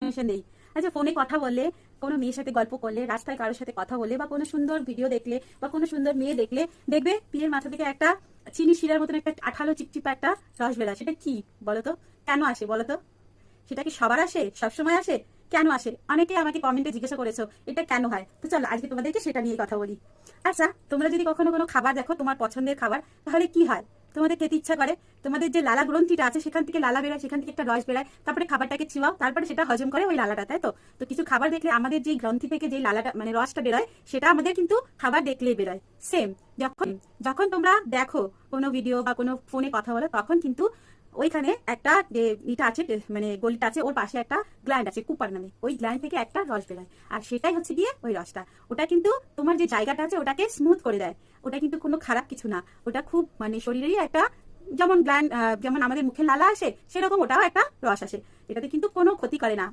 Information দেই। আচ্ছা, ফোনে কথা বললে, কোনো মেয়ের সাথে গল্প করলে, রাস্তায় কারোর সাথে কথা বললে, বা কোনো সুন্দর ভিডিও দেখলে, বা কোনো সুন্দর মেয়ে দেখলে, দেখবে পিয়ের মাথা থেকে একটা চিনি শিরার মতন একটা আঠালো চিপচিপা একটা রস বেরোয়। সেটা কি বলতো? কেন আসে বলতো? সেটা কি সবার আসে? সবসময় আসে? কেন আসে? অনেকে আমাকে কমেন্টে জিজ্ঞাসা করেছো এটা কেন হয়। তো চলো আজকে তোমাদেরকে সেটা নিয়ে কথা বলি। আচ্ছা, তোমরা যদি কখনো কোনো খাবার দেখো, তোমার পছন্দের খাবার, তাহলে কি হয়? তোমাদের খেতে ইচ্ছা করে, তোমাদের যে লালা গ্রন্থিটা আছে সেখান থেকে লালা বেরোয়, সেখান থেকে একটা রস বেরোয়, তারপরে খাবারটাকে চিবাও, তারপরে সেটা হজম করে ওই লালাটা, তাই তো? তো কিছু খাবার দেখলে আমাদের যে গ্রন্থি থেকে যে লালাটা মানে রসটা বেরোয়, সেটা আমাদের কিন্তু খাবার দেখলেই বেরোয়। সেম যখন যখন তোমরা দেখো কোনো ভিডিও বা কোনো ফোনে কথা বলো, তখন কিন্তু ওইখানে একটা যে ইটা আছে, মানে গলিটা আছে, ওর পাশে একটা গ্ল্যান্ড আছে কুপার নামে, ওই গ্ল্যান্ড থেকে একটা রস বেরোয়, আর সেটাই হচ্ছে গিয়ে ওই রসটা। ওটা কিন্তু তোমার যে জায়গাটা আছে ওটাকে স্মুথ করে দেয়। ওটা কিন্তু কোনো খারাপ কিছু না, ওটা খুব মানে শরীরেরই একটা, যেমন গ্ল্যান্ড, যেমন আমাদের মুখে লালা আসে, সেরকম ওটাও একটা রস আসে। এটাতে কিন্তু কোনো ক্ষতি করে না।